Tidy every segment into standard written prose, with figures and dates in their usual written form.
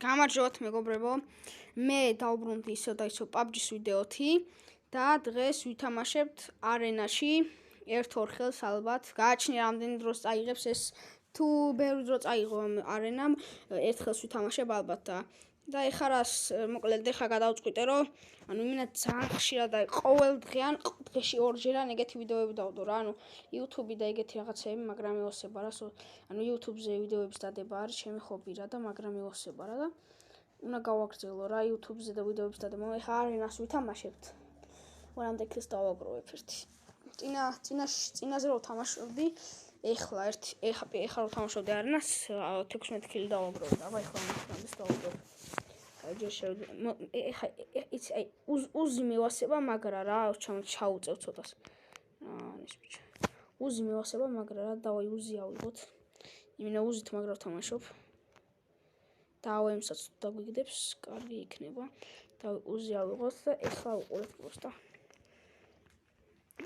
გამარჯობათ მეგობრებო, მე დავბრუნდი ისო და ისო PUBG-ის ვიდეოთი და დღეს ვითამაშებთ არენაში 1-2 ხელს ალბათ. გააჩნია რამდენი დროს წაიღებს ეს თუ ბევრი დრო წაიღო ამ არენამ, 1 ხელს ვითამაშებ ალბათ და ეხლა რას მოკლედ ეხლა გადავწყვიტე რომ იმენა ძალიან ხშირად და ყოველ დღეან დღეში 2-ჯერან ეგეთი ვიდეოები დავდო რა, YouTube და ეგეთი რაღაცები, მაგრამ ევასება რა, YouTube-ზე ვიდეოების დადება არის ჩემი ჰობი რა და მაგრამ ევასება რა და უნდა გავაგრძელო რა YouTube-ზე და ვიდეოების დადება. ეხლა არენას ვითამაშებთ. ვარამდე ქილს დავაგროვებ ერთი. წინაზე რო თამაშობდი, ეხლა რო თამაშობდი არენას 16 ქილი დავაგროვე. აბა ეხლა ამას დავაგროვებ. უზი მევასება მაგრა რა, ჩაუწევ ცოტას. ის ბიჭო. უზი მევასება მაგრა რა, დავაი უზი ავიღოთ. იმენა უზით მაგრა ვთამაშობ. დავემსაც დაგვიგდებს, კარგი იქნება. და უზი ავიღოთ და ეხლა უყურებთ პროსტა.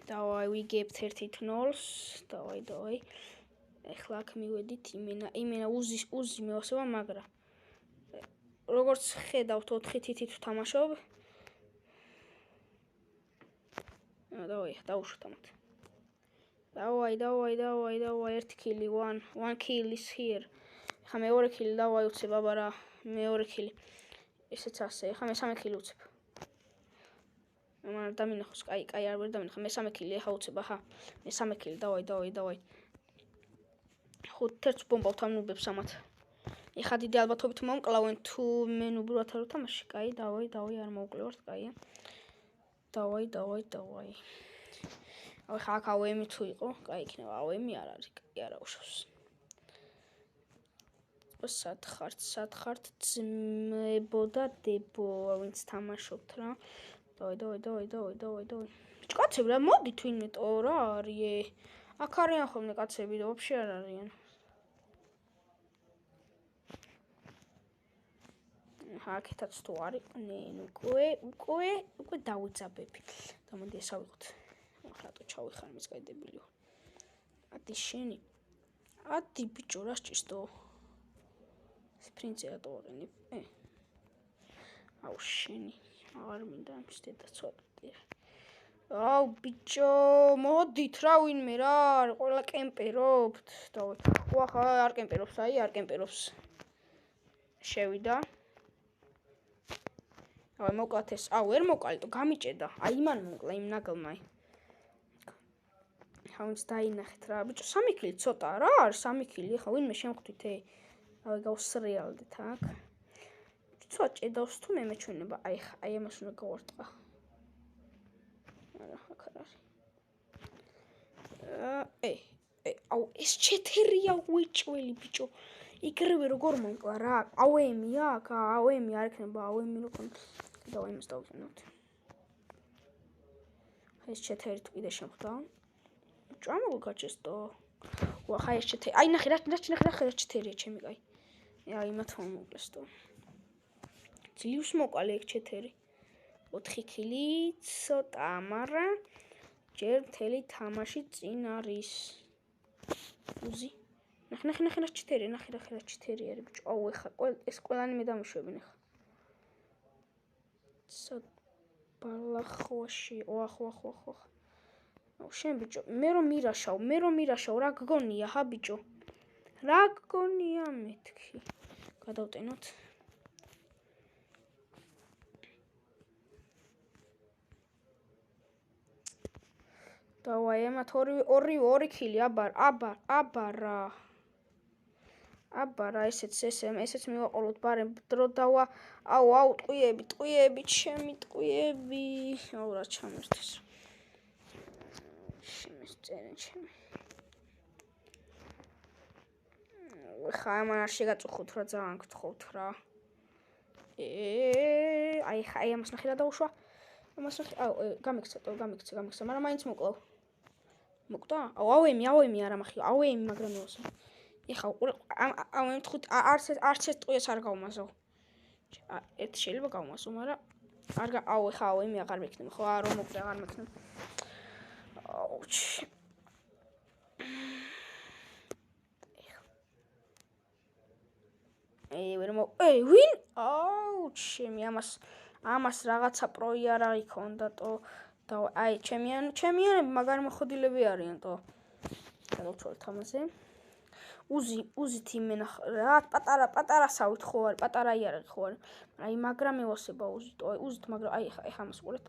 დავაი ვიგებთ 1-0-ს, დავაი. ეხლა აქ მივედით იმენა უზი მევასება მაგრა. როგორც ხედავთ 4 თითით ვთამაშობ. დავაი, დავუშვით ამათ. დავაი, 1 ქილი, one kill is here. ეხლა მეორე ქილი დავაი უცებ აბა რა, მეორე ქილი. ესეც ასე, ეხლა მესამე ქილი უცებ. მაგრამ დამინახოს, კაი არ ვერ დამინახა, მესამე ქილი ეხლა უცებ, აჰა. მესამე ქილი, დავაი. 5 ბომბავთ ამ ნუბებს ამათ. ეხლა დიდი ალბათობით მომკლავენ თუ მე ნუბრად არ ვთამაში. კაი, დავაი, არ მოუკლევართ, კაია. დავაი. ეხლა აქ AWM თუ იყო, კაი იქნება, AWM არ არის, კაი არა უშავს. სად ხართ ძმებო და დებო, ვინც თამაშობთ რა. დავაი. კაცები რა მოდით ვინმეტო რა არის? აქ არიან ხოლმე კაცები და ვაფშე არ არიან. აქეთაც თუ არ იყვნენ, უკვე დავიძაბები. და მოდი ეს ავიღოთ. ახლა ჩავიხარ მის გაიდებილიო. ადი შენი. ადი ბიჭო რა სჭირსდო? პრინცი რატო ვაყენებ? აუ შენი. აღარ მინდა ამის დედა ცოტა. აუ ბიჭო, მოდით რა ვინმე რა, ყველა კემპერობთ. დავაი. ახლა არ კემპერობს. შევიდა. აი მოკლათ ეს. ვერ მოკალიტო, გამიჭედა. აი იმან მოკლა იმ ნაგლმა. ხავინც დაინახეთ რა, ბიჭო, 3 ქილი ცოტა რა არის 3 ქილი. ეხლა ვინმე შემხვდით დავაი გავსრიალდეთ აქ. ცოტა ჭედავს თუ მე მეჩვენება. აი ამას უნდა გავარტყა. არა, აქ არ არის. აუ ეს 4-ია უეჭველი ბიჭო. იგრევე როგორ მომკლა რა. AWM-ია აქ, AWM არ იქნება, AWM როგორ. დავაი იმას დავუყენოთ. ეს 4 თუ კიდე შემხვდა. ჭამო გაჩესტო. ხა ეს 4. აი ნახე რა 4-ია ჩემი კაი. აი იმათ მომკლესტო. ძლივს მოკალე ეგ 4. 4 ქილი ცოტა, მაგრამ ჯერ მთელი თამაში წინ არის. უზი. ნახე 4, ნახე 4 არის ბიჭო. აუ ეხა ეს ყველანი მე დამშვებინ ეხა. ბალახვაში. ოახ. აუ შენ ბიჭო, მე რომ მირაშავ, რა გგონია ხა ბიჭო? რა გგონია მეთქი? გადავტენოთ. დავაი ამათ 2 ქილი, აბა რა, ესეც მივაყოლოთ, ბარემ დრო დავა. აუ ტყვიები, ჩემი ტყვიები. აუ რა ჩამერთეს. შემეს წერენ ჩემი. ხა ამან არ შეგაწუხოთ რა, ძალიან გთხოვთ რა. აი ამას ნახე რა დაუშვა. აუ გამიქცა, მაგრამ მაინც მოკლავ. მოკვდა? აუ AWM არა მახი, AWM მაგრამ მოვასო. ეხა AWM 5 არც ეს ტყუეს არ გავმასო. ერთი შეიძლება გავმასო, მაგრამ აუ ეხა AWM აღარ მექნება, ხო არ მოკვდა აღარ მექნება. აუჩ. ვინ? აუ, ჩემი ამას რაღაცა პროიარა იქონდა ტო და აი ჩემიანები მაგარი მოხდილები არიან ტო. დავუშვათ ამაზე. უზით იმენა რა პატარასავით ხო არის, პატარა იარაღი ხო არის. აი მაგრამ ევასება უზით, უზით მაგრამ აი ხა ამას უყურეთ.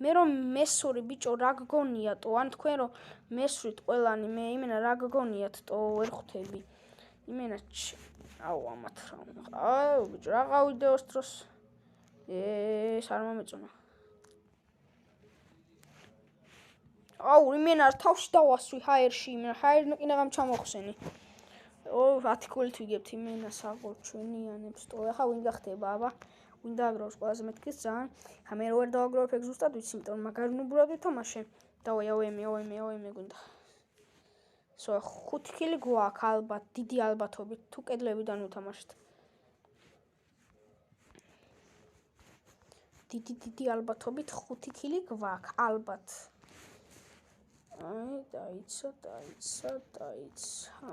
მე რომ მესური ბიჭო რა გგონია ტო, ან თქვენ რომ მესვრით ყველანი მე იმენა რა გგონიათ ტო ვერ ხვდები. იმენა აუ ამათ რა. აუ ბიჭო რა გავიდეოს დროს ეს არ მომეწონა. აუ იმენა თავში დავასვი ჰაერში, იმენა ჰაერნი კიდევ ჩამოხსენი. 10 ქულით ვიგებთ იმენა საღოლ ჩვენიანებს ტო. ახლა ვინ გახდება აბა? ვინ დააგროვებს ყველაზე მეთქის ძალიან. ხა მე ვერ დავაგროვებ ეგ ზუსტად ვიცი, იმიტომ რომ მაგარი ნუბურად ვითამაშე. დავაი აოემე გუნდა. სო 5 ქილი გვაქვს ალბათ, დიდი ალბათობით თუ კედლებიდან ვითამაშეთ. დიდი ალბათობით 5 ქილი გვაქვს ალბათ. აი დაიცა.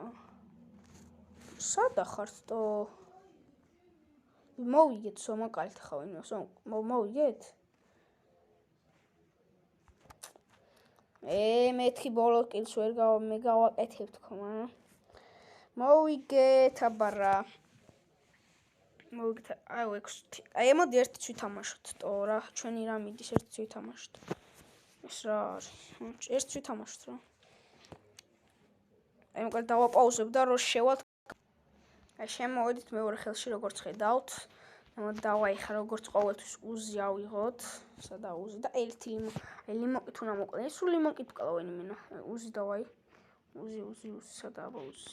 სადა ხართ ტო? მოვიგეთ სომაკალით ხა ვინმე მოვიგეთ? მეთქი ბოლო კილს ვერ გავაკეთებ თქო, მოვიგეთ აბარა. მოვიგეთ აი 6. აი მოდი ერთიც ვითამაშოთ ტო რა, ჩვენი რა მიდის ერთიც ვითამაშოთ. ეს რა არის? ერთიც ვითამაშოთ რა. აი მოკლედ დავაპაუზებ და რო შევალთ. აი შემოვედით მეორე ხელში როგორც ხედავთ. დავაი ხა როგორც ყოველთვის უზი ავიღოთ. სადა უზი და ერთი ლიმონკით უნდა მოკლე. სულ ლიმონკით ვკლავენ იმენა. უზი დავაი. უზი სადა აბა უზი.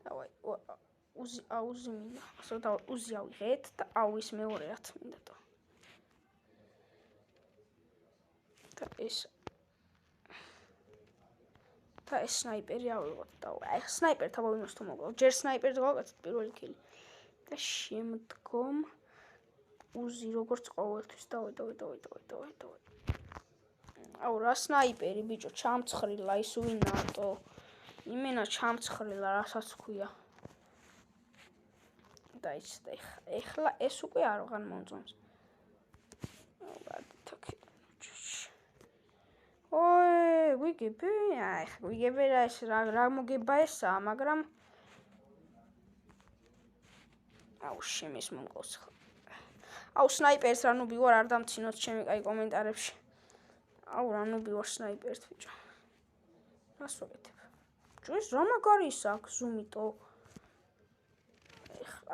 დავაი უზი მინდა. ასე და უზი ავიღეთ და აუის მეორეათ მინდა და. და ეს სნაიპერი ავიღოთ და აი სნაიპერთ აბა ვინმეს თუ მოგვა. ჯერ სნაიპერს გავაკეთოთ პირველი კილი. და შემდგომ უზი როგორც ყოველთვის დავაი. აუ რა სნაიპერი ბიჭო, ჩამცხრილა ის ვინაა ტო? იმენა ჩამცხრილა რასაც ქვია. და ის ეხლა ეს უკვე არღან მომწონს. ვიგები? აი ხა ვიგები რა ეს რა მოგება ესაა, მაგრამ აუ შემის მომყავს ხა. აუ სნაიპერს რა ნუბი ვარ, არ დამცინოთ ჩემი კაი კომენტარებში. აუ რა ნუბი ვარ სნაიპერს ბიჭო. რას ვაკეთებ? ეს რა მაგარი ის აქვს ზუმიტო.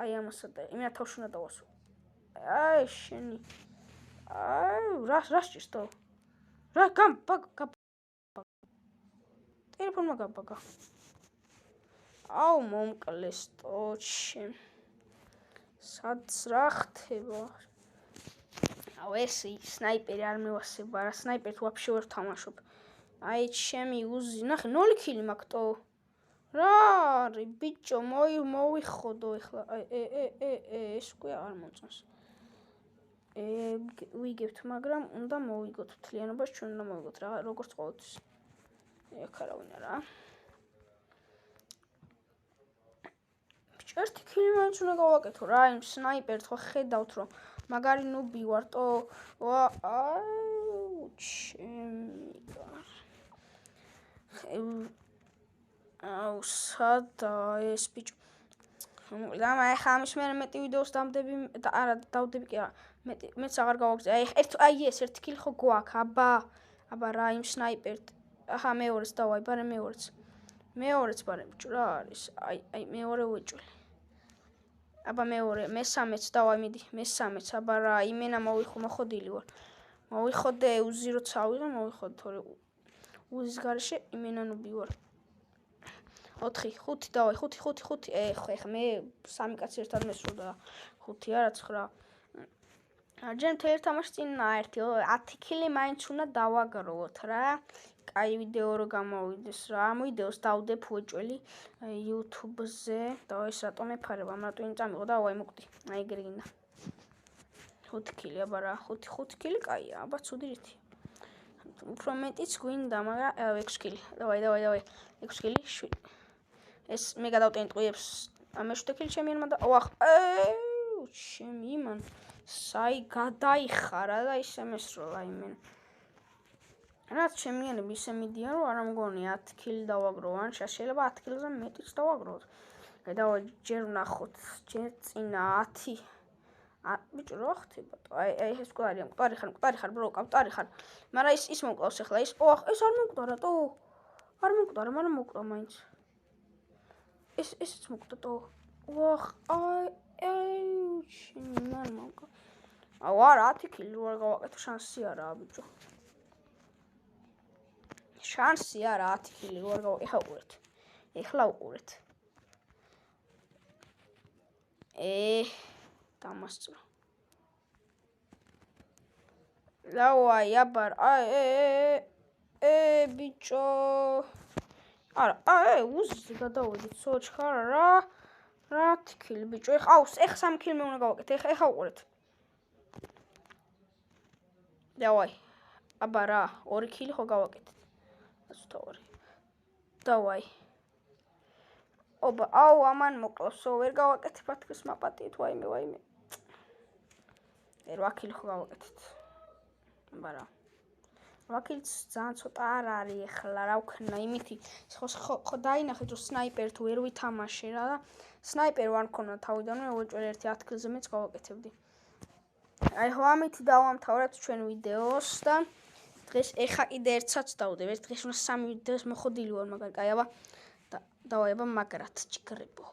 აი ამასა და იმენა თავში უნდა დავასვო. აი შენი. აუ რა სჭირს თო? რა გამბაგა. ტელეფონმა გაბაგა. აუ მომკლეს ტოჩი. სადაც რა ხდება? აუ ეს სნაიპერი არ მევასება, რა სნაიპერს ვაფშე ვერ ვთამაშობ. აი ჩემი უზი, ნახე 0 ქილი მაქვს ტო. რა არის ბიჭო, მოვიხოდო ეხლა. ეს უკვე არ მომწონს. ვიგებთ, მაგრამ უნდა მოვიგოთ მთლიანობას, ჩვენ უნდა მოვიგოთ რა, როგორც ყოველთვის. აქ არავინ არა. ბიჭო, ერთი ქილი მაინც უნდა გავაკეთო რა, იმ სნაიპერს ხო ხედავთ რომ მაგარი ნუბი ვარ ტო. აუ ჩემი გარ. აუ სადა ეს ბიჭო. და ახლა ამის მერე მეტი ვიდეოს დამდები და არა დავდები კი არა. მეც აღარ გავაგზავნე. აი ეს ერთი ქილი ხო გვაქვს. აბა რა იმ სნაიპერთ. აჰა მეორეც დავაი, ბარე მეორეც ბარე ბიჭო რა არის? აი მეორე უეჭველი. აბა მეორე, მესამეც დავაი მიდი, მესამეც აბა რა იმენა მოხოდილი ვარ. მოვიხოდე უზი როცა ავიღე, მოვიხოდე თორე უზის გარეშე იმენა ნუბი ვარ. 4, 5 დავაი, 5. ეხა მე 3 კაცი ერთად მესროდა. 5 არა 9. ჯერ მთელ თამაში წინა 10 ქილი მაინც უნდა დავაგროვოთ რა. კაი ვიდეო რო გამოვიდეს რა. ამ ვიდეოს დავდებ უეჭველი YouTube-ზე და ეს რატომ ეფარებ? ამ რატო წამიღო და ვაი მოკვდი. აი ეგრე გინდა. 5 ქილი აბა რა, 5 ქილი კაია, აბა ცუდი რითია. უფრო მეტიც გვინდა, მაგრამ 6 კილი. დავაი. 6 კილი, 7. ეს მე გადავტენ ტყუებს. მე-7 კილი ჩემი მან და ოახ. ჩემი იმან. საი გადაიხარა და ისე მესროლა იმენ. რაც ჩემიანები ისე მიდიან, რომ არ მგონი 10 კილი დავაგროვ, ან შეიძლება 10 კილზე მეტიც დავაგროვოთ. გადავა ჯერ ვნახოთ, ჯერ წინა 10. ბიჭო რა ხდებოდა? აი ეს მკვდარი ხარ, ბრო, მკვდარი ხარ. მაგრამ ის მომკლავს ახლა ის. ოახ, ეს არ მომკვდა რატო? არ მომკვდა, მაგრამ მომკვდა მაინც. ესეც მომკვდა თო. ოახ, მან მომკვდა. არა 10 კილი რო არ გავაკეთო, შანსი არაა ბიჭო. შანსი არა 10 კილი რო არ გავაკეთო. ეხლა უყურეთ. დამასწრო. დავაი აბარ. ბიჭო. არა, უზზე გადავედით სოჩხარ რა. რა 10 კილი ბიჭო. ეხა 3 კილი მე უნდა გავაკეთე. ეხა უყურეთ. დავაი. აბა რა, 2 კილი ხო გავაკეთეთ. ასთავარი. დავაი. ობა, ამან მოკლავსო, ვერ გავაკეთებ ათქოს მაპატიეთ, ვაიმე. 8 კილი ხო გავაკეთეთ. აბა რა. 8 კილიც ძალიან ცოტა არ არის ახლა, რა ვქნა, იმითი ხო დაინახეთ, რომ სნაიპერი თუ ვერ ვითამაშე რა და სნაიპერი ვარ მქონა თავიდანვე, უეჭველი 10 კილზე მეც გავაკეთებდი. აი ხო ამითი დავამთავრებთ ჩვენ ვიდეოს და დღეს ეხა კიდე ერთსაც დავდებ, დღეს უნდა 3 ვიდეოს მოხდილი ვარ, მაგრამ კაი აბა. დავაი აბა მაგრად ჭიქრებო.